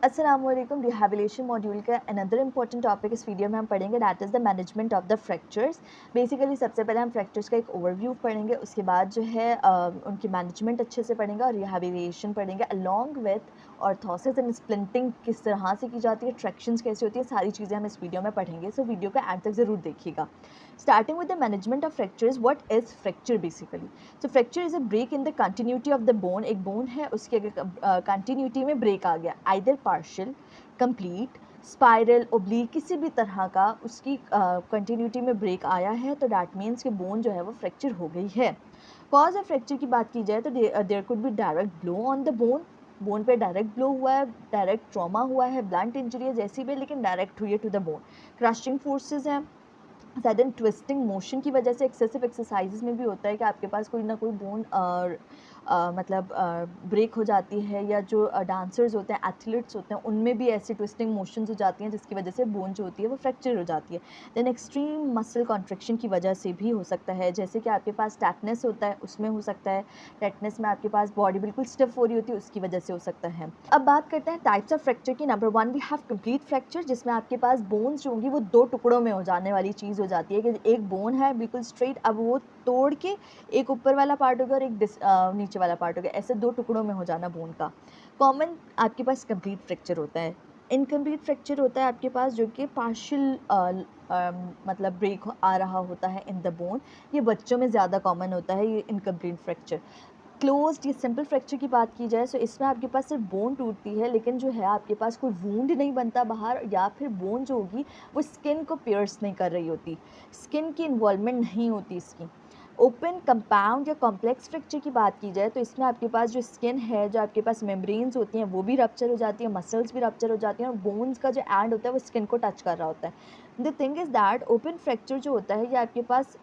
अस्सलामुअलैकुम। Rehabilitation module का another important topic इस वीडियो में हम पढ़ेंगे, that is the management of the fractures. Basically सबसे पहले हम फ्रैक्चर्स का एक ओवरव्यू पढ़ेंगे, उसके बाद जो है उनकी मैनेजमेंट अच्छे से पढ़ेंगे और रिहैबिलिटेशन पढ़ेंगे along with orthosis and splinting किस तरह से की जाती है, ट्रैक्शंस कैसे होती है, सारी चीज़ें हम इस वीडियो में पढ़ेंगे। सो वीडियो का एंड तक ज़रूर देखिएगा। Starting with the management of fractures, what is fracture basically? So fracture is a break in the continuity of the bone. एक बोन है, उसके अगर कंटिन्यूटी में ब्रेक आ गया, either partial, complete, spiral, oblique, किसी भी तरह का उसकी कंटिन्यूटी में ब्रेक आया है तो डैट मीन्स कि बोन जो है वो फ्रैक्चर हो गई है। कॉज ऑफ फ्रैक्चर की बात की जाए तो there could be direct blow on the bone, bone पे डायरेक्ट ब्लो हुआ है, डायरेक्ट ट्रॉमा हुआ है, ब्लंट इंजरी है जैसी भी, लेकिन डायरेक्ट हुई है to the bone. Crushing forces हैं, सडन ट्विस्टिंग मोशन की वजह से, एक्सेसिव एक्सरसाइजेज में भी होता है कि आपके पास कोई ना कोई बोन मतलब ब्रेक हो जाती है, या जो डांसर्स होते हैं, एथलीट्स होते हैं, उनमें भी ऐसी ट्विस्टिंग मोशंस हो जाती हैं जिसकी वजह से बोन जो होती है वो फ्रैक्चर हो जाती है। देन एक्सट्रीम मसल कॉन्ट्रैक्शन की वजह से भी हो सकता है, जैसे कि आपके पास टेटनस होता है, उसमें हो सकता है। टेटनस में आपके पास बॉडी बिल्कुल स्टिफ हो रही होती है, उसकी वजह से हो सकता है। अब बात करते हैं टाइप्स ऑफ फ्रैक्चर की। Number 1 we have complete fracture, जिसमें आपके पास बोन्स जो होंगी वो दो टुकड़ों में हो जाने वाली चीज़ हो जाती है कि एक बोन है बिल्कुल स्ट्रेट, अब वो तोड़ के एक ऊपर वाला पार्ट हो गया और एक नीचे वाला पार्ट हो गया, ऐसे दो टुकड़ों में हो जाना बोन का। कॉमन आपके पास कंप्लीट फ्रैक्चर होता है। इनकम्प्लीट फ्रैक्चर होता है आपके पास जो कि पार्शियल मतलब ब्रेक आ रहा होता है इन द बोन। ये बच्चों में ज़्यादा कॉमन होता है ये इनकम्प्लीट फ्रैक्चर। क्लोज्ड या सिंपल फ्रैक्चर की बात की जाए तो इसमें आपके पास सिर्फ बोन टूटती है, लेकिन जो है आपके पास कोई वूंड नहीं बनता बाहर, या फिर बोन जो होगी वो स्किन को पियर्स नहीं कर रही होती, स्किन की इन्वॉल्वमेंट नहीं होती इसकी। ओपन, कंपाउंड या कॉम्प्लेक्स फ्रैक्चर की बात की जाए तो इसमें आपके पास जो स्किन है, जो आपके पास मेम्ब्रेन्स होती हैं वो भी रप्चर हो जाती है, मसल्स भी रप्चर हो जाती हैं, और बोन्स का जो एंड होता है वो स्किन को टच कर रहा होता है। The thing is that open fracture जो होता है ये आपके पास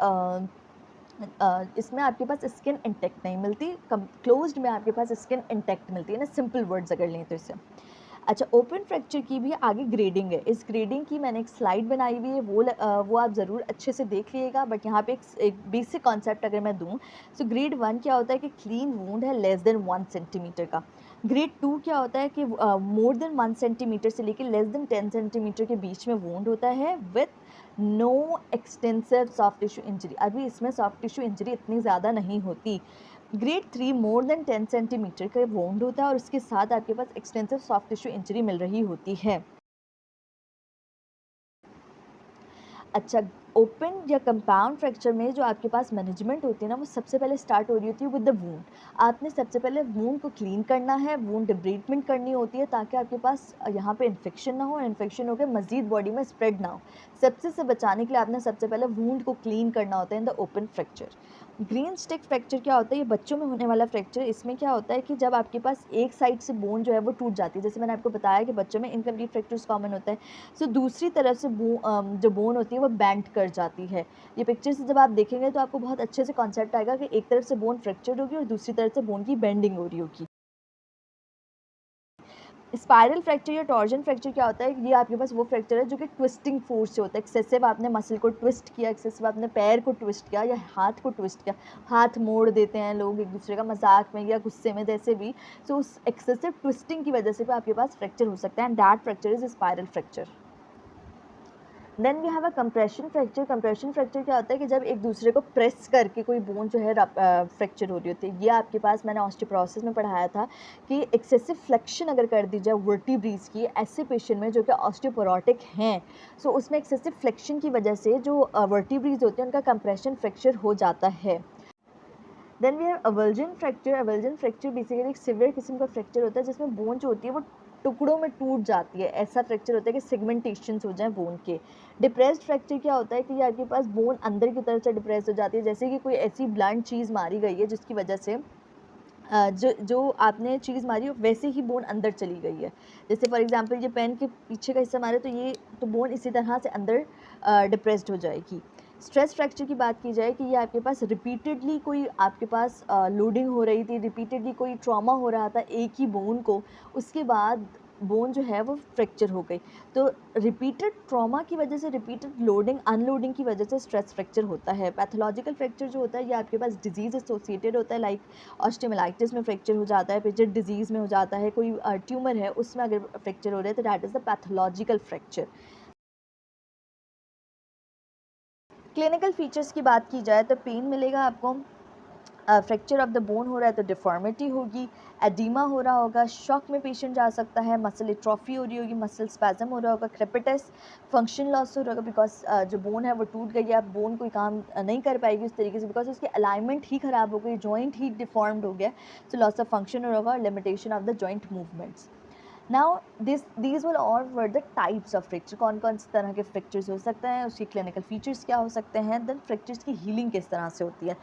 इसमें आपके पास स्किन इंटैक्ट नहीं मिलती, क्लोज्ड में आपके पास स्किन इंटैक्ट मिलती है ना, सिंपल वर्ड्स अगर लें तो इसे। अच्छा, ओपन फ्रैक्चर की भी आगे ग्रेडिंग है। इस ग्रेडिंग की मैंने एक स्लाइड बनाई हुई है, वो आप ज़रूर अच्छे से देख लीजिएगा, बट यहाँ पे एक बेसिक कॉन्सेप्ट अगर मैं दूँ, सो ग्रेड 1 क्या होता है कि क्लीन वूंड है लेस देन 1 सेंटीमीटर का। ग्रेड 2 क्या होता है कि मोर देन 1 सेंटीमीटर से लेकर लेस देन 10 सेंटीमीटर के बीच में वूंड होता है with no extensive soft tissue injury. अभी इसमें सॉफ्ट टिश्यू इंजरी इतनी ज़्यादा नहीं होती। ग्रेड 3 मोर देन 10 सेंटीमीटर का वोंड होता है और उसके साथ आपके पास एक्सटेंसिव सॉफ्ट टिश्यू इंजरी मिल रही होती है। अच्छा, ओपन या कंपाउंड फ्रैक्चर में जो आपके पास मैनेजमेंट होती है ना, वो सबसे पहले स्टार्ट हो रही होती है विद द वूंड। आपने सबसे पहले वूंड को क्लीन करना है, वूंड डिब्रीटमेंट करनी होती है ताकि आपके पास यहाँ पे इन्फेक्शन ना हो, इन्फेक्शन होकर मजीद बॉडी में स्प्रेड ना हो। सबसे से बचाने के लिए आपने सबसे पहले वूंड को क्लीन करना होता है in the open fracture. Green stick fracture क्या होता है? ये बच्चों में होने वाला फ्रैक्चर। इसमें क्या होता है कि जब आपके पास एक साइड से बोन जो है वो टूट जाती है, जैसे मैंने आपको बताया कि बच्चों में इनकम्प्लीट फ्रैक्चर्स कॉमन होता है। सो दूसरी तरफ से जो बोन होती है वो बेंड कर जाती है। ये पिक्चर से जब आप देखेंगे तो आपको बहुत अच्छे से कॉन्सेप्ट आएगा कि एक तरफ से बोन फ्रैक्चर्ड होगी और दूसरी तरफ से बोन की बेंडिंग हो रही होगी। स्पाइरल फ्रैक्चर या टॉर्जन फ्रैक्चर क्या होता है? ये आपके पास वो फ्रैक्चर है जो कि ट्विस्टिंग फोर्स से होता है। एक्सेसिव आपने मसल को ट्विस्ट किया, एक्सेसिव आपने पैर को ट्विस्ट किया या हाथ को ट्विस्ट किया, हाथ मोड़ देते हैं लोग एक दूसरे का मजाक में या गुस्से में, जैसे भी। सो उस एक्सेसिव ट्विस्टिंग की वजह से भी आपके पास फ्रैक्चर हो सकता है, and that fracture is spiral fracture. Then we have a compression fracture. Compression fracture क्या होता है कि जब एक दूसरे को प्रेस करके कोई बोन जो है फ्रैक्चर हो रही होती है। ये आपके पास मैंने ऑस्टियोपोरोसिस में पढ़ाया था कि एक्सेसिव फ्लेक्शन अगर कर दी जाए वर्टिब्रीज की, ऐसे पेशेंट में जो कि ऑस्टियोपोरोटिक हैं, सो उसमें एक्सेसिव फ्लेक्शन की वजह से जो वर्टिब्रीज होते हैं उनका कंप्रेशन फ्रैक्चर हो जाता है। Then we have avulsion fracture. Avulsion fracture basically एक सिवियर किस्म का फ्रैक्चर होता है जिसमें बोन जो होती है वो टुकड़ों में टूट जाती है। ऐसा फ्रैक्चर होता है कि सेगमेंटेशंस हो जाए बोन के। डिप्रेस्ड फ्रैक्चर क्या होता है कि आपके पास बोन अंदर की तरफ से डिप्रेस हो जाती है, जैसे कि कोई ऐसी ब्लंट चीज़ मारी गई है जिसकी वजह से जो जो आपने चीज़ मारी हो वैसे ही बोन अंदर चली गई है। जैसे फॉर एग्जांपल ये पेन के पीछे का हिस्सा मारे तो ये तो बोन इसी तरह से अंदर डिप्रेस्ड हो जाएगी। स्ट्रेस फ्रैक्चर की बात की जाए कि ये आपके पास रिपीटेडली कोई आपके पास लोडिंग हो रही थी, रिपीटेडली कोई ट्रॉमा हो रहा था एक ही बोन को, उसके बाद बोन जो है वो फ्रैक्चर हो गई। तो रिपीटेड ट्रॉमा की वजह से, रिपीटेड लोडिंग अनलोडिंग की वजह से स्ट्रेस फ्रैक्चर होता है। पैथोलॉजिकल फ्रैक्चर जो होता है ये आपके पास डिजीज़ एसोसिएटेड होता है, लाइक ऑस्टियोमाइलाइटिस में फ्रैक्चर हो जाता है, पेजेट डिजीज़ में हो जाता है, कोई ट्यूमर है उसमें अगर फ्रैक्चर हो रहा है तो that is the pathological fracture. Clinical features की बात की जाए तो पेन मिलेगा आपको, फ्रैक्चर ऑफ द बोन हो रहा है तो डिफॉर्मिटी होगी, एडिमा हो रहा होगा, शॉक में पेशेंट जा सकता है, मसल एट्रोफी हो रही होगी, मसल स्पैज़म हो रहा होगा, क्रेपिटस, फंक्शन लॉस हो रहा होगा बिकॉज जो बोन है वो टूट गई है, अब बोन कोई काम नहीं कर पाएगी उस तरीके से बिकॉज उसकी अलाइनमेंट ही ख़राब हो गई, जॉइंट ही डिफॉर्म्ड हो गया, सो लॉस ऑफ फंक्शन हो रहा होगा और limitation of the joint movements. Now these will all were the types of fracture, कौन कौन सी तरह के फ्रैक्चर्स हो सकते हैं, उसकी क्लिनिकल फीचर्स क्या हो सकते हैं, देन फ्रैक्चर्स की हीलिंग किस तरह से होती है।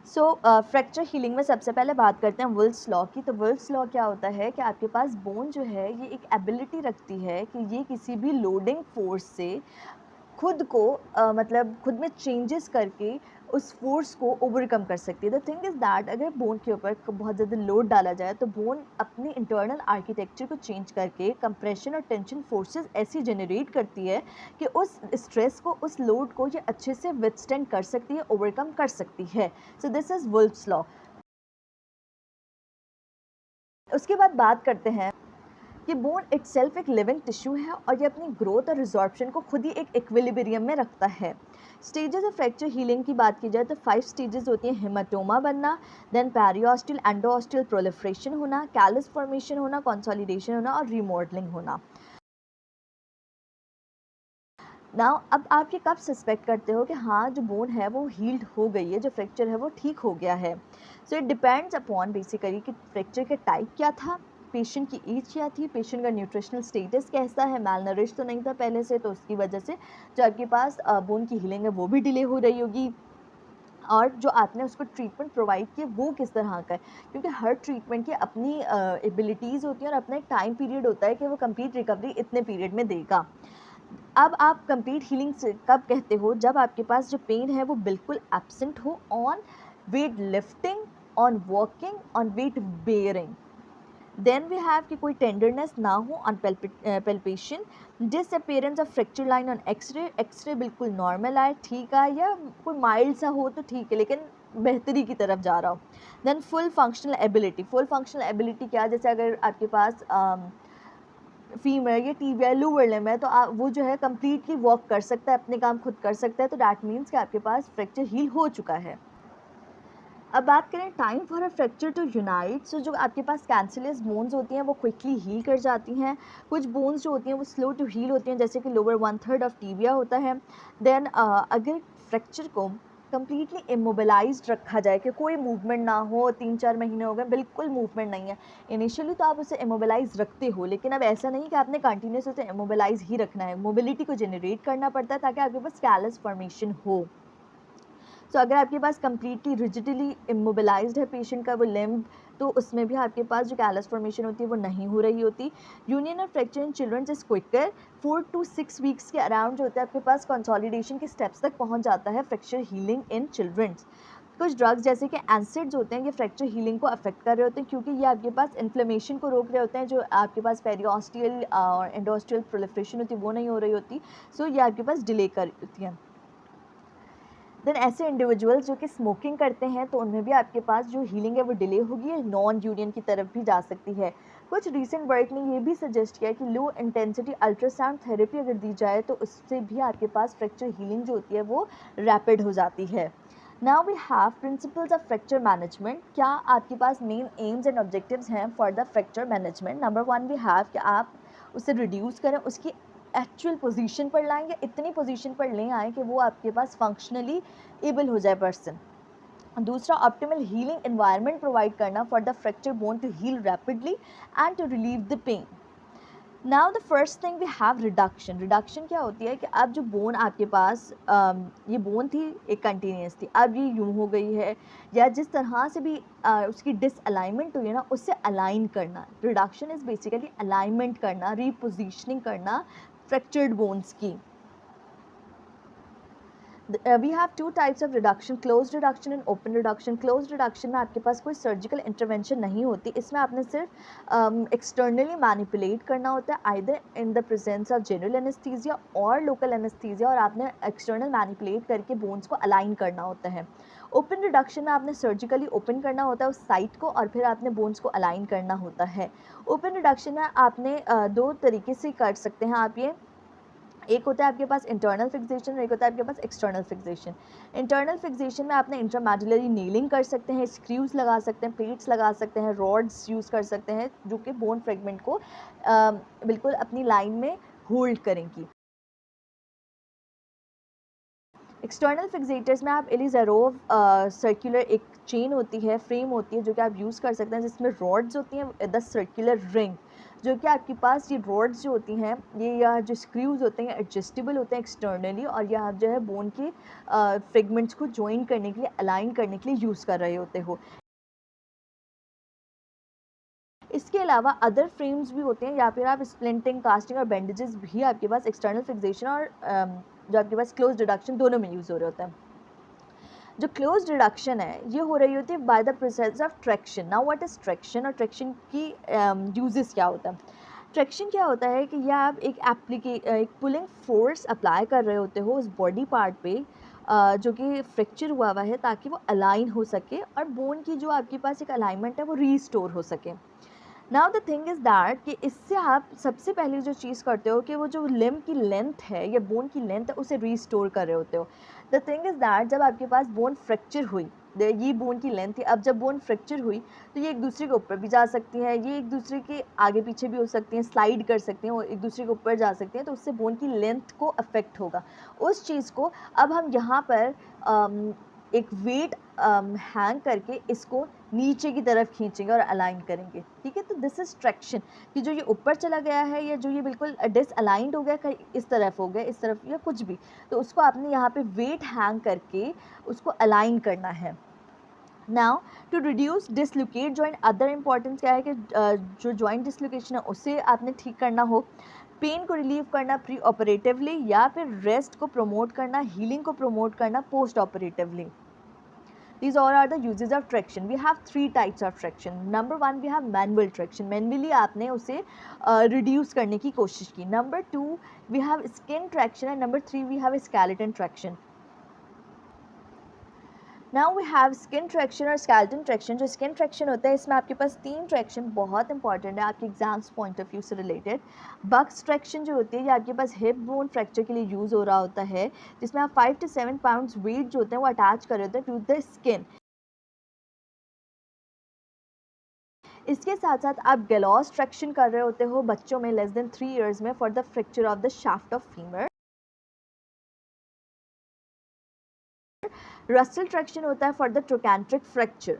सो फ्रैक्चर हीलिंग में सबसे पहले बात करते हैं वुल्स लॉ की। तो वुल्स लॉ क्या होता है कि आपके पास बोन जो है ये एक एबिलिटी रखती है कि ये किसी भी लोडिंग फोर्स से खुद को मतलब खुद में चेंजेस करके उस फोर्स को ओवरकम कर सकती है। द थिंग इज़ दैट अगर बोन के ऊपर बहुत ज़्यादा लोड डाला जाए तो बोन अपनी इंटरनल आर्किटेक्चर को चेंज करके कंप्रेशन और टेंशन फोर्सेस ऐसी जनरेट करती है कि उस स्ट्रेस को, उस लोड को ये अच्छे से विथस्टैंड कर सकती है, ओवरकम कर सकती है। So this is wolves law. उसके बाद बात करते हैं कि बोन इटसेल्फ एक लिविंग टिश्यू है और ये अपनी ग्रोथ और रिजॉर्प्शन को खुद ही एक इक्विलिब्रियम में रखता है। स्टेजेस ऑफ फ्रैक्चर हीलिंग की बात की जाए तो 5 स्टेजेस होती हैं। हेमाटोमा बनना, देन पेरियोस्टियल एंडोस्टियल प्रोलिफरेशन होना, कैलस फॉर्मेशन होना, कंसोलिडेशन होना और रीमॉडलिंग होना। नाउ अब आप ये कब सस्पेक्ट करते हो कि हाँ जो बोन है वो हील्ड हो गई है, जो फ्रैक्चर है वो ठीक हो गया है। So it depends upon basically कि फ्रैक्चर का टाइप क्या था, पेशेंट की एज क्या थी, पेशेंट का न्यूट्रिशनल स्टेटस कैसा है, मैलनरिश तो नहीं था पहले से, तो उसकी वजह से जो आपके पास बोन की हीलिंग है वो भी डिले हो रही होगी, और जो आपने उसको ट्रीटमेंट प्रोवाइड किया वो किस तरह का है, क्योंकि हर ट्रीटमेंट की अपनी एबिलिटीज़ होती हैं और अपना एक टाइम पीरियड होता है कि वो कंप्लीट रिकवरी इतने पीरियड में देगा। अब आप कंप्लीट हीलिंग से कब कहते हो, जब आपके पास जो पेन है वो बिल्कुल एब्सेंट हो on weight lifting, on walking, on weight bearing. Then we have कि कोई टेंडरनेस ना हो on palpation, disappearance of fracture line on X-ray, X-ray बिल्कुल नॉर्मल आए, ठीक है, या कोई माइल्ड सा हो तो ठीक है लेकिन बेहतरी की तरफ जा रहा हो। Then full functional ability, full functional ability क्या, जैसे अगर आपके पास फीमर या टीबिया लोअर लिम्ब है तो वो जो है कम्प्लीटली वॉक कर सकता है, अपने काम खुद कर सकता है, तो डैट मीन्स कि आपके पास फ्रैक्चर हील हो चुका है। अब बात करें time for a fracture to unite, so जो आपके पास कैंसरलेस बोन्स होती हैं वो क्विकली हील कर जाती हैं, कुछ बोन्स जो होती हैं वो स्लो टू हील होती हैं, जैसे कि लोअर 1/3 ऑफ टीबिया होता है। देन अगर फ्रैक्चर को कम्प्लीटली इमोबिलाइज्ड रखा जाए कि कोई मूवमेंट ना हो, 3-4 महीने हो गए बिल्कुल मूवमेंट नहीं है, इनिशियली तो आप उसे इमोबिलाइज रखते हो, लेकिन अब ऐसा नहीं कि आपने कंटिन्यूस उसे इमोबिलाइज ही रखना है, मोबिलिटी को जनरेट करना पड़ता है ताकि आपके पास कैलस फॉर्मेशन हो। सो अगर आपके पास कम्प्लीटली रिजिडली इमोबिलाइज्ड है पेशेंट का वो लिम्ब, तो उसमें भी आपके पास जो कैलस फॉर्मेशन होती है वो नहीं हो रही होती। Union of fracture in children is quicker, 4 to 6 weeks के अराउंड जो होता है आपके पास कंसोलिडेशन के स्टेप्स तक पहुंच जाता है फ्रैक्चर हीलिंग इन चिल्ड्रंस। कुछ ड्रग्स जैसे कि एसिड्स होते हैं ये फ्रैक्चर हीलिंग को अफेक्ट कर रहे होते हैं, क्योंकि ये आपके पास इन्फ्लेमेशन को रोक रहे होते हैं, जो आपके पास पेरियोस्टियल और एंडोस्टियल प्रोलिफरेशन होती है वो नहीं हो रही होती, सो ये आपके पास डिले कर रही होती है। देन ऐसे इंडिविजुअल्स जो कि स्मोकिंग करते हैं तो उनमें भी आपके पास जो हीलिंग है वो डिले होगी, नॉन यूरियन की तरफ भी जा सकती है। कुछ रीसेंट वर्क ने ये भी सजेस्ट किया कि लो इंटेंसिटी अल्ट्रासाउंड थेरेपी अगर दी जाए तो उससे भी आपके पास फ्रैक्चर हीलिंग जो होती है वो रैपिड हो जाती है। Now we have principles of fracture management. क्या आपके पास मेन एम्स एंड ऑब्जेक्टिव्स हैं for the fracture management? Number 1 we have कि आप उसे रिड्यूस करें, उसकी एक्चुअल पोजीशन पर लाएं या इतनी पोजीशन पर ले आएँ कि वो आपके पास फंक्शनली एबल हो जाए पर्सन। दूसरा, ऑप्टिमल हीलिंग एनवायरनमेंट प्रोवाइड करना for the fracture bone to heal rapidly and to relieve the pain. Now the first thing we have reduction. Reduction क्या होती है कि अब जो बोन आपके पास ये बोन थी एक कंटिन्यूस थी, अब ये यूं हो गई है, या जिस तरह से भी उसकी डिसअलाइनमेंट हुई है ना, उससे अलाइन करना। रिडक्शन इज़ बेसिकली अलाइनमेंट करना, रीपोजिशनिंग करना फ्रैक्चर्ड बोन्स की। We have two types of reduction, closed reduction and open reduction. Closed reduction में आपके पास कोई सर्जिकल इंटरवेंशन नहीं होती, इसमें आपने सिर्फ एक्सटर्नली मैनिपुलेट करना होता है either in the presence of general anaesthesia और लोकल एनेस्थीसिया, और आपने एक्सटर्नल मैनिपुलेट करके बोन्स को अलाइन करना होता है। ओपन रिडक्शन में आपने सर्जिकली ओपन करना होता है उस साइट को और फिर आपने बोन्स को अलाइन करना होता है। ओपन रिडक्शन में आपने दो तरीके से कर सकते हैं आप ये, एक होता है आपके पास इंटरनल फिक्सेशन और एक होता है आपके पास एक्सटर्नल फिक्सेशन। इंटरनल फिक्सेशन में आपने इंट्रामेडुलरी नेलिंग कर सकते हैं, स्क्रूज लगा सकते हैं, प्लेट्स लगा सकते हैं, रॉड्स यूज़ कर सकते हैं जो कि बोन फ्रेगमेंट को बिल्कुल अपनी लाइन में होल्ड करेंगी। एक्सटर्नल फिक्सेटर्स में आप एलिज़ेरोव सर्कुलर एक चेन होती है, फ्रेम होती है जो कि आप यूज़ कर सकते हैं जिसमें रॉड्स होती हैं, द सर्कुलर रिंग, जो कि आपके पास ये रॉड्स जो होती हैं ये या जो स्क्रूज होते हैं एडजस्टेबल होते हैं एक्सटर्नली, और यह आप जो है बोन के फ्रेगमेंट्स को जॉइन करने के लिए, अलाइन करने के लिए यूज़ कर रहे होते हो। इसके अलावा अदर फ्रेम्स भी होते हैं या फिर आप स्प्लिंटिंग, कास्टिंग और बैंडेजेस भी आपके पास एक्सटर्नल फिक्सेशन और जो आपके पास क्लोज रिडक्शन दोनों में यूज़ हो रहे होते हैं। जो क्लोज रिडक्शन है ये हो रही होती है by the process of traction. Now what is traction और ट्रैक्शन की यूजेस क्या होता है? ट्रैक्शन क्या होता है कि यह आप एक पुलिंग फोर्स अप्लाई कर रहे होते हो उस बॉडी पार्ट पे जो कि फ्रैक्चर हुआ हुआ है ताकि वो अलाइन हो सके और बोन की जो आपके पास एक अलाइनमेंट है वो रीस्टोर हो सके। Now the thing is that कि इससे आप सबसे पहले जो चीज़ करते हो कि वो जो लिम्ब की लेंथ है या बोन की लेंथ है उसे रीस्टोर कर रहे होते हो। द थिंग इज़ दैट जब आपके पास बोन फ्रैक्चर हुई, ये बोन की लेंथ थी, अब जब बोन फ्रैक्चर हुई तो ये एक दूसरे के ऊपर भी जा सकती हैं, ये एक दूसरे के आगे पीछे भी हो सकती हैं, स्लाइड कर सकती हैं और एक दूसरे के ऊपर जा सकती हैं, तो उससे बोन की लेंथ को अफेक्ट होगा। उस चीज़ को अब हम यहाँ पर एक वेट हैंग करके इसको नीचे की तरफ खींचेंगे और अलाइन करेंगे, ठीक है। तो दिस इज ट्रैक्शन कि जो ये ऊपर चला गया है या जो ये बिल्कुल डिसअलाइंड हो गया, कहीं इस तरफ हो गया, इस तरफ या कुछ भी, तो उसको आपने यहाँ पे वेट हैंग करके उसको अलाइन करना है। Now to reduce dislocate joint, other importance क्या है कि जो जॉइंट डिसलोकेशन है उसे आपने ठीक करना हो, पेन को रिलीव करना प्री ऑपरेटिवली या फिर रेस्ट को प्रमोट करना, हीलिंग को प्रमोट करना post operatively. These all are the uses of traction. We have three types of traction. Number one, we have manual traction. Manually आपने उसे reduce करने की कोशिश की. Number two, we have skin traction and number three, we have skeleton traction. Now we have skin traction और skeleton traction. जो skin traction होता है इसमें आपके पास तीन ट्रैक्शन बहुत इंपॉर्टेंट है आपके एग्जाम्स पॉइंट ऑफ व्यू से रिलेटेड। बक्स ट्रैक्शन जो होती है ये आपके पास हिप बोन फ्रैक्चर के लिए यूज़ हो रहा होता है, जिसमें आप 5 to 7 पाउंड्स वेट जो होते हैं वो अटैच कर रहे होते हैं टू द स्किन। इसके साथ साथ आप गैलोस ट्रैक्शन कर रहे होते हो बच्चों में लेस देन 3 इयर्स में for the fracture of the shaft of femur. Russell traction होता है for the trochanteric fracture.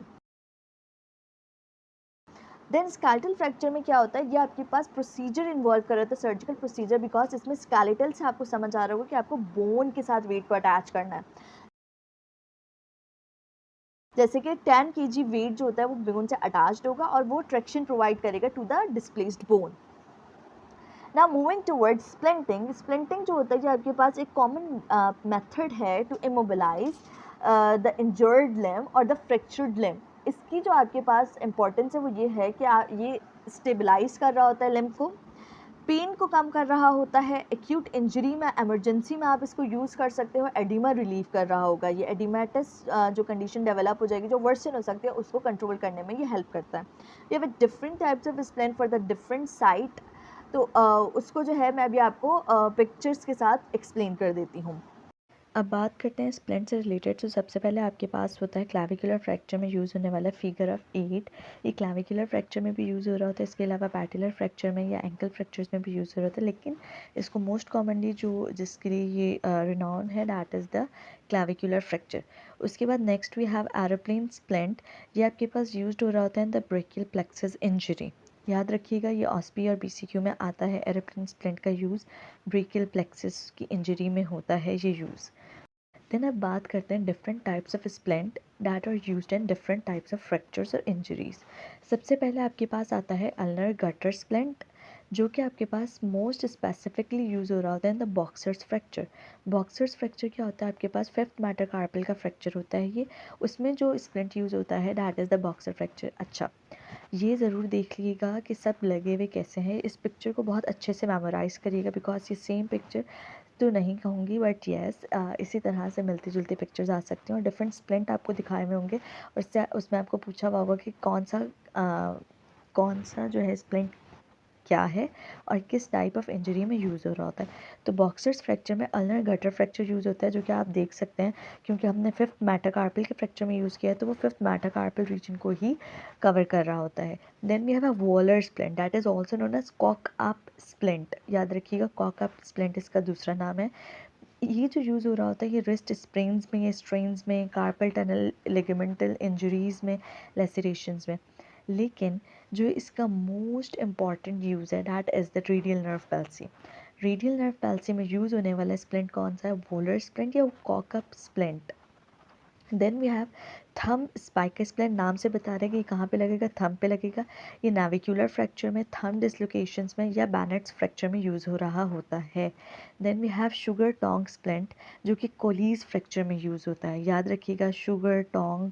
Then skeletal fracture में क्या होता है, ये आपके पास प्रोसीजर इन्वॉल्व कर रहा था, सर्जिकल प्रोसीजर, बिकॉज इसमें स्केलेटल से आपको समझ आ रहा होगा कि आपको बोन के साथ वेट को अटैच करना है। जैसे कि 10 kg वेट जो होता है वो बोन से अटैच्ड होगा और वो ट्रैक्शन प्रोवाइड करेगा to the displaced bone. Now moving towards splinting. Splinting जो होता है कि आपके पास एक कॉमन मेथड है to immobilise the injured limb और द फ्रैक्चर्ड लिम्ब। इसकी जो आपके पास इंपॉर्टेंस है वो ये है कि ये स्टेबलाइज कर रहा होता है लिम्ब को, पेन को कम कर रहा होता है, एक्यूट इंजरी में, एमरजेंसी में आप इसको यूज़ कर सकते हो, एडिमा रिलीव कर रहा होगा। ये एडिमेटस जो कंडीशन डेवलप हो जाएगी, जो वर्सन हो सकती है, उसको कंट्रोल करने में ये हेल्प करता है। ये with different types of splint for the different site, तो उसको जो है मैं अभी आपको पिक्चर्स के साथ एक्सप्लेन कर देती हूँ। अब बात करते हैं स्प्लिंट से रिलेटेड। तो सबसे पहले आपके पास होता है क्लैविकुलर फ्रैक्चर में यूज़ होने वाला फिगर ऑफ 8। ये क्लैविकुलर फ्रैक्चर में भी यूज़ हो रहा होता है, इसके अलावा पैटेलर फ्रैक्चर में या एंकल फ्रैक्चर्स में भी यूज़ हो रहा होता है, लेकिन इसको मोस्ट कॉमनली जो जिसके लिए ये रिनॉन है that is the clavicular fracture. उसके बाद next we have aeroplane splint. ये आपके पास यूज हो रहा होता है द ब्रेकियल प्लेक्सस इंजरी। याद रखिएगा ये ऑस्पी और बीसीक्यू में आता है। एरोप्लेन स्प्लिंट का यूज़ ब्रेकियल प्लेक्सस की इंजरी में होता है ये यूज़। देन अब बात करते हैं different types of splint that are used in different types of fractures और इंजरीज। सबसे पहले आपके पास आता है अल्नर गटर स्प्लिंट, जो कि आपके पास मोस्ट स्पेसिफिकली यूज़ हो रहा होता है in the boxers fracture. Boxers fracture क्या होता है, आपके पास फिफ्थ मेटाकार्पल का फ्रैक्चर होता है ये, उसमें जो स्प्लिंट यूज़ होता है that is the boxer fracture. अच्छा, ये ज़रूर देख लीजिएगा कि सब लगे हुए कैसे हैं, इस पिक्चर को बहुत अच्छे से मेमोराइज़ करिएगा बिकॉज ये सेम पिक्चर तो नहीं कहूँगी बट येस इसी तरह से मिलती जुलती पिक्चर्स आ सकती हैं और डिफरेंट स्प्लिंट आपको दिखाए हुए होंगे और उसमें आपको पूछा हुआ होगा कि कौन सा जो है स्प्लिंट क्या है और किस टाइप ऑफ इंजरी में यूज़ हो रहा होता है। तो बॉक्सर्स फ्रैक्चर में अल्नर गटर फ्रैक्चर यूज़ होता है, जो कि आप देख सकते हैं क्योंकि हमने फिफ्थ मेटाकार्पल के फ्रैक्चर में यूज़ किया है, तो वो फिफ्थ मेटाकार्पल रीजन को ही कवर कर रहा होता है। Then we have a volar splint that is also known as cock up splint. याद रखिएगा, कॉक अप स्प्लिंट इसका दूसरा नाम है। ये जो यूज़ हो रहा होता है ये रिस्ट स्प्रेन्स में या स्ट्रेन्स में, कार्पल टनल लिगामेंटल इंजरीज़ में, लेसरेशंस में। लेकिन जो इसका मोस्ट इम्पॉर्टेंट यूज़ है that is the radial nerve palsy. Radial nerve palsy में यूज़ होने वाला स्प्लिंट कौन सा है, वोलर स्प्लिंट या cock up splint. Then we have thumb spica splint, नाम से बता रहे हैं कि ये कहाँ पे लगेगा, थंब पे लगेगा। ये नाविकुलर फ्रैक्चर में, थंब डिसलोकेशंस में या बैनेट्स फ्रैक्चर में यूज़ हो रहा होता है। Then we have sugar tong splint, जो कि कोलीज फ्रैक्चर में यूज़ होता है। याद रखिएगा, शुगर टोंग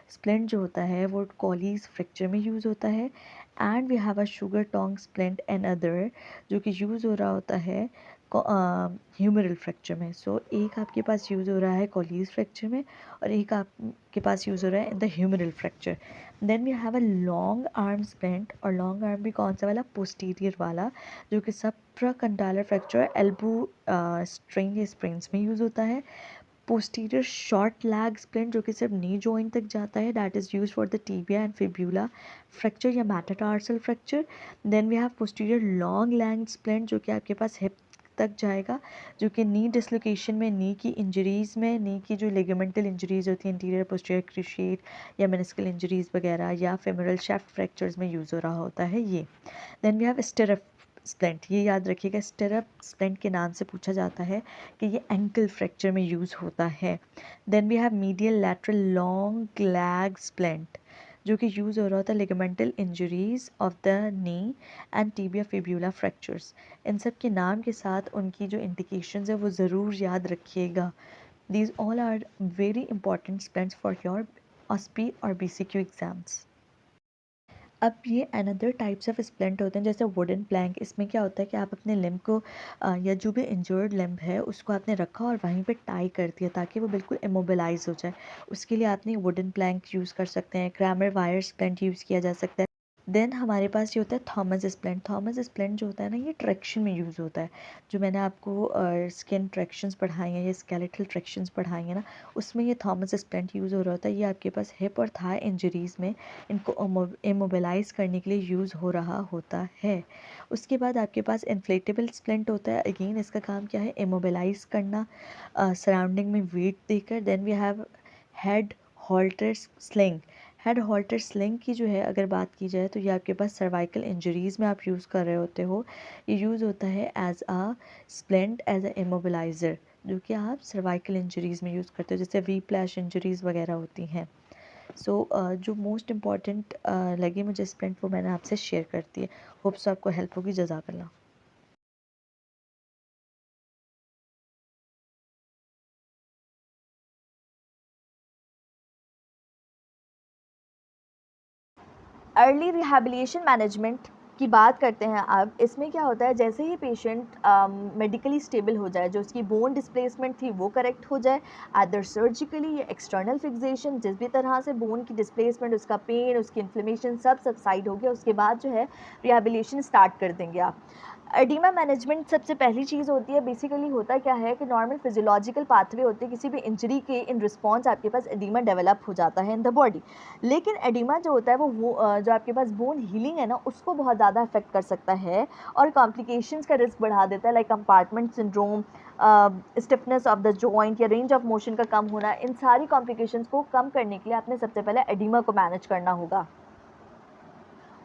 स्प्लिंट जो होता है वो कोलीज फ्रैक्चर में यूज़ होता है। And we have a sugar tong splint and other, जो कि यूज़ हो रहा होता है ह्यूमरल फ्रैक्चर में। सो एक आपके पास यूज़ हो रहा है कोलीज फ्रैक्चर में और एक आपके पास यूज़ हो रहा है in the humeral fracture. Then we have a long arm splint, और लॉन्ग आर्म भी कौन सा वाला, पोस्टीरियर वाला, जो कि सप्राकंडालर फ्रैक्चर एल्बो स्ट्रेन या स्प्रेन्स में यूज़ होता है। पोस्टीरियर शॉर्ट लैग स्प्लिंट, जो कि सिर्फ नी जॉइंट तक जाता है, that is use for the tibia and fibula fracture या metatarsal fracture. Then we have posterior long leg splint, जो कि आपके पास हिप तक जाएगा, जो कि नी डिसलोकेशन में, नी की इंजरीज़ में, नी की जो लिगामेंटल इंजरीज़ होती हैं, इंटीरियर पोस्टीरियर क्रूशिएट या मेनिस्कल इंजरीज़ वगैरह, या फेमोरल शाफ्ट फ्रैक्चर्स में यूज़ हो रहा होता है ये। Then we have stirrup splint, ये याद रखिएगा, स्टिरअप स्प्लिंट के नाम से पूछा जाता है कि ये एंकल फ्रैक्चर में यूज़ होता है। Then we have medial lateral long leg splint, जो कि यूज़ हो रहा होता है ligamental injuries of the knee and tibia fibula fractures. इन सब के नाम के साथ उनकी जो इंडिकेशंस है वो ज़रूर याद रखिएगा। These all are very important splints for your OSPI और BCQ एग्ज़ाम्स। अब ये अनदर टाइप्स ऑफ स्प्लिंट होते हैं जैसे वुडन प्लैंक। इसमें क्या होता है कि आप अपने लिम्ब को या जो भी इंजर्ड लिम्ब है उसको आपने रखा और वहीं पे टाई कर दिया ताकि वो बिल्कुल इमोबिलाइज हो जाए। उसके लिए आपने वुडन प्लैंक यूज़ कर सकते हैं, क्रैमर वायर स्प्लिंट यूज़ किया जा सकता है। देन हमारे पास ये होता है थॉमस स्प्लिंट। थॉमस स्प्लिंट जो होता है ना, ये ट्रैक्शन में यूज़ होता है। जो मैंने आपको स्किन ट्रैक्शंस पढ़ाई हैं या स्केलेटल ट्रैक्शंस पढ़ाई हैं ना, उसमें ये थॉमस स्प्लिंट यूज़ हो रहा होता है। ये आपके पास हिप और थाई इंजरीज़ में इनको इमोबिलाइज करने के लिए यूज़ हो रहा होता है। उसके बाद आपके पास इन्फ्लेटेबल स्प्लिंट होता है। अगेन इसका काम क्या है, इमोबिलाइज करना सराउंडिंग में वेट देकर। Then we have head halter sling. Head halter sling की जो है अगर बात की जाए तो ये आपके पास सर्वाइकल इंजरीज़ में आप यूज़ कर रहे होते हो। ये यूज़ होता है as a splint as a immobiliser, जो कि आप सर्वाइकल इंजरीज़ में यूज़ करते हो, जैसे वी प्लैश इंजरीज़ वगैरह होती हैं। सो जो मोस्ट इम्पॉर्टेंट लगी मुझे स्प्लिंट वो मैंने आपसे शेयर करती है। होप्स आपको हेल्प होगी। जज़ाकल्लाह। अर्ली रिहैबिलिटेशन मैनेजमेंट की बात करते हैं अब। इसमें क्या होता है, जैसे ही पेशेंट मेडिकली स्टेबल हो जाए, जो उसकी बोन डिस्प्लेसमेंट थी वो करेक्ट हो जाए, अदर सर्जिकली या एक्सटर्नल फिक्सेशन, जिस भी तरह से बोन की डिस्प्लेसमेंट, उसका पेन, उसकी इन्फ्लेमेशन सब सबसाइड हो गया, उसके बाद जो है रिहैबिलिटेशन स्टार्ट कर देंगे आप। एडिमा मैनेजमेंट सबसे पहली चीज़ होती है। बेसिकली होता क्या है कि नॉर्मल फिजियोलॉजिकल पाथवे होते हैं, किसी भी इंजरी के इन रिस्पॉन्स आपके पास एडिमा डेवलप हो जाता है इन द बॉडी। लेकिन एडिमा जो होता है वो जो आपके पास बोन हीलिंग है ना, उसको बहुत ज़्यादा अफेक्ट कर सकता है और कॉम्प्लिकेशंस का रिस्क बढ़ा देता है, like compartment syndrome, stiffness of the joint या रेंज ऑफ मोशन का कम होना। इन सारी कॉम्प्लिकेशंस को कम करने के लिए आपने सबसे पहले एडिमा को मैनेज करना होगा।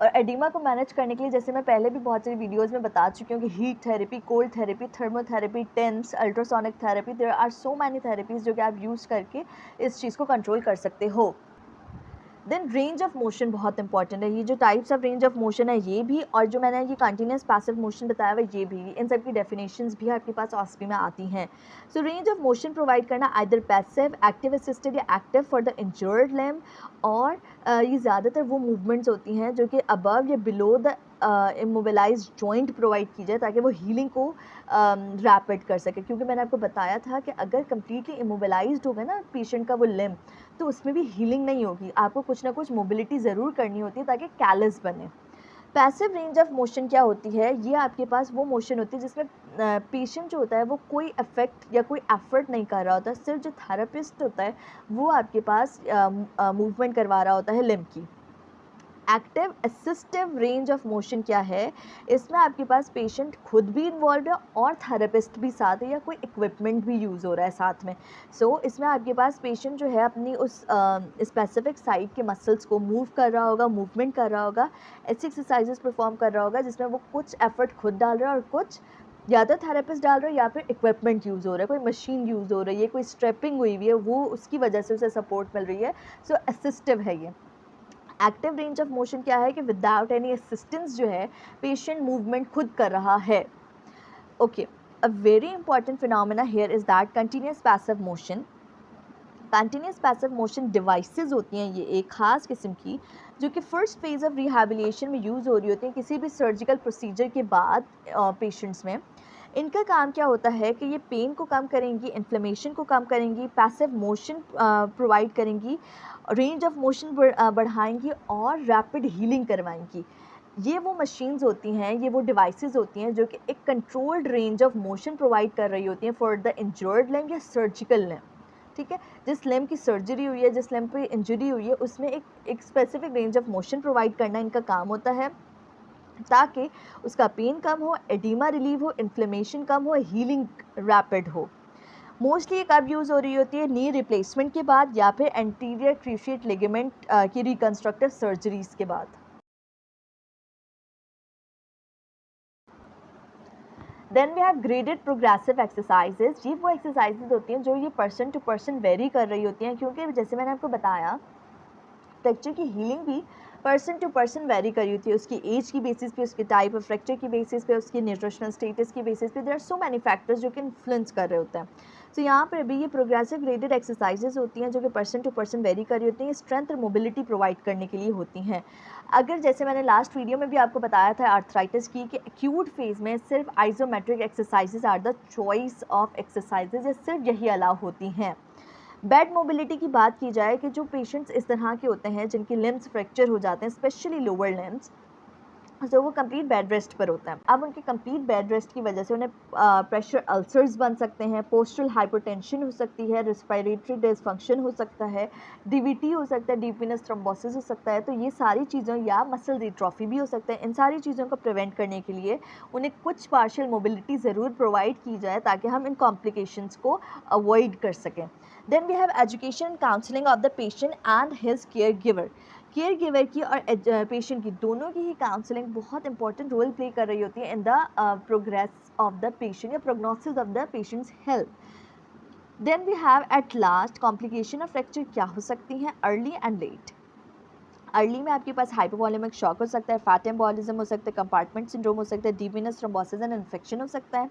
और एडिमा को मैनेज करने के लिए, जैसे मैं पहले भी बहुत सारी वीडियोस में बता चुकी हूँ कि heat therapy, cold therapy, thermotherapy, TENS, ultrasonic therapy, there are so many therapies जो कि आप यूज़ करके इस चीज़ को कंट्रोल कर सकते हो। देन रेंज ऑफ मोशन बहुत इंपॉर्टेंट है, ये जो types of range of motion है ये भी, और जो मैंने ये कंटिन्यूस पैसिव मोशन बताया हुआ ये भी, इन सब की डेफिनेशंस भी आपके पास ऑस्पी में आती हैं। सो रेंज ऑफ मोशन प्रोवाइड करना आइदर पैसिव, एक्टिव असिस्टेड या active for the injured limb, और ये ज़्यादातर वो मूवमेंट्स होती हैं जो कि अबव या below the immobilise joint provide की जाए ताकि वो हीलिंग को रैपिड कर सके, क्योंकि मैंने आपको बताया था कि अगर कम्प्लीटली इमोबिलाइज्ड होगा ना पेशेंट का वो लिम्ब, तो उसमें भी हीलिंग नहीं होगी, आपको कुछ ना कुछ मोबिलिटी ज़रूर करनी होती है ताकि कैलस बने। पैसिव रेंज ऑफ मोशन क्या होती है, ये आपके पास वो मोशन होती है जिसमें पेशेंट जो होता है वो कोई इफेक्ट या कोई एफर्ट नहीं कर रहा होता, सिर्फ जो थेरेपिस्ट होता है वो आपके पास मूवमेंट करवा रहा होता है लिम्ब की। Active assistive range of motion क्या है, इसमें आपके पास पेशेंट खुद भी इन्वॉल्व है और थेरेपिस्ट भी साथ है या कोई इक्विपमेंट भी यूज़ हो रहा है साथ में। सो इसमें आपके पास पेशेंट जो है अपनी उस स्पेसिफिक साइड के मसल्स को मूव कर रहा होगा, मूवमेंट कर रहा होगा, ऐसी एक्सरसाइजेस परफॉर्म कर रहा होगा जिसमें वो कुछ एफर्ट खुद डाल रहा है और कुछ या तो थेरेपिस्ट डाल रहा है या फिर इक्विपमेंट यूज़ हो रहा है, कोई मशीन यूज़ हो रही है, कोई स्ट्रेपिंग हुई हुई है, वो उसकी वजह से उसे सपोर्ट मिल रही है। सो असिस्टिव है ये। एक्टिव रेंज ऑफ मोशन क्या है कि विदाउट एनी असिस्टेंस जो है पेशेंट मूवमेंट खुद कर रहा है। Okay, a very important phenomena here is that continuous passive motion. Continuous passive motion devices होती हैं ये एक ख़ास किस्म की, जो कि फ़र्स्ट फेज़ ऑफ रिहैबिलिटेशन में यूज़ हो रही होती हैं किसी भी सर्जिकल प्रोसीजर के बाद पेशेंट्स में। इनका काम क्या होता है कि ये पेन को कम करेंगी, इन्फ्लेमेशन को कम करेंगी, पैसिव मोशन प्रोवाइड करेंगी, रेंज ऑफ मोशन बढ़ाएंगी और रैपिड हीलिंग करवाएंगी। ये वो मशीन्स होती हैं, ये वो डिवाइसेस होती हैं जो कि एक controlled range of motion provide कर रही होती हैं फॉर द इंजर्ड लिम्ब या सर्जिकल लिम्ब। ठीक है, जिस लिम्ब की सर्जरी हुई है, जिस लिम्ब पे इंजरी हुई है, उसमें एक specific range of motion provide करना इनका काम होता है ताकि उसका पेन कम हो, एडिमा रिलीव हो, इन्फ्लेमेशन कम हो, हीलिंग रैपिड हो। मोस्टली ये कब यूज़ हो रही होती है, नी रिप्लेसमेंट के बाद या फिर एंटीरियर क्रूशिएट लिगामेंट की रिकंस्ट्रक्टिव सर्जरीज के बाद। Then we have graded progressive exercises. ये वो एक्सरसाइजेज होती हैं जो ये पर्सन टू पर्सन वेरी कर रही होती हैं, क्योंकि जैसे मैंने आपको बताया फ्रैक्चर की हीलिंग भी पर्सन टू पर्सन वेरी करी होती है, उसकी एज की बेसिस पे, उसके टाइप ऑफ फ्रैक्चर की बेसिस पे, उसकी न्यूट्रिशनल स्टेटस की बेसिस पे, there are so many factors जो कि इन्फ्लुएंस कर रहे होते हैं। सो यहाँ पर अभी ये प्रोग्रेसिव ग्रेडेड एक्सरसाइजेज होती हैं जो कि पर्सन टू पर्सन वेरी करी होती हैं, स्ट्रेंथ और मोबिलिटी प्रोवाइड करने के लिए होती हैं। अगर जैसे मैंने लास्ट वीडियो में भी आपको बताया था आर्थराइटिस की कि एक्यूट फेज़ में सिर्फ isometric exercises are the choice of exercises, या सिर्फ यही अलाउ होती हैं। बेड मोबिलिटी की बात की जाए कि जो पेशेंट्स इस तरह के होते हैं जिनकी लिम्स फ्रैक्चर हो जाते हैं, स्पेशली लोअर लिम्स, तो वो कंप्लीट बेड रेस्ट पर होता है। अब उनके कंप्लीट बेड रेस्ट की वजह से उन्हें प्रेशर अल्सर्स बन सकते हैं, पोस्टरल हाइपरटेंशन हो सकती है, रेस्पिरेटरी डिसफंक्शन हो सकता है, डीवीटी हो सकता है, डीप वेनस थ्रोम्बोसिस हो सकता है। तो ये सारी चीज़ों, या मसल डिस्ट्रॉफी भी हो सकता है। इन सारी चीज़ों को प्रिवेंट करने के लिए उन्हें कुछ पार्शियल मोबिलिटी ज़रूर प्रोवाइड की जाए ताकि हम इन कॉम्प्लिकेशंस को अवॉइड कर सकें। Then we have education and counselling of the patient and his care giver. Care giver की और पेशेंट की दोनों की ही काउंसलिंग बहुत इंपॉर्टेंट रोल प्ले कर रही होती है in the progress of the patient या prognosis of the patient's health. Then we have at last complication of fracture क्या हो सकती हैं, अर्ली एंड लेट। अर्ली में आपके पास हाइपोवॉलेमिक शॉक हो सकता है, फैट एम्बोलिज्म हो सकता है, कंपार्टमेंट सिंड्रोम हो सकता है, deep venous thrombosis and infection हो सकता है।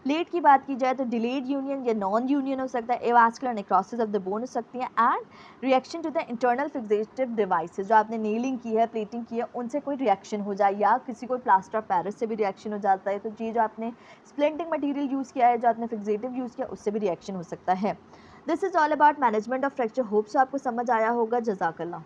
लेट की बात की जाए तो डिलेड यूनियन या नॉन यूनियन हो सकता है, avascular necrosis of the bone हो सकती है, and reaction to the internal fixative devices, जो आपने नेलिंग की है, प्लेटिंग की है, उनसे कोई रिएक्शन हो जाए, या किसी को प्लास्टर ऑफ पेरिस से भी रिएक्शन हो जाता है। तो ये जो आपने स्प्लिंटिंग मटीरियल यूज़ किया है, जो आपने फिक्सेटिव यूज़ किया, उससे भी रिएक्शन हो सकता है। This is all about management of fracture. Hopes आपको समझ आया होगा। जज़ाकल्लाह।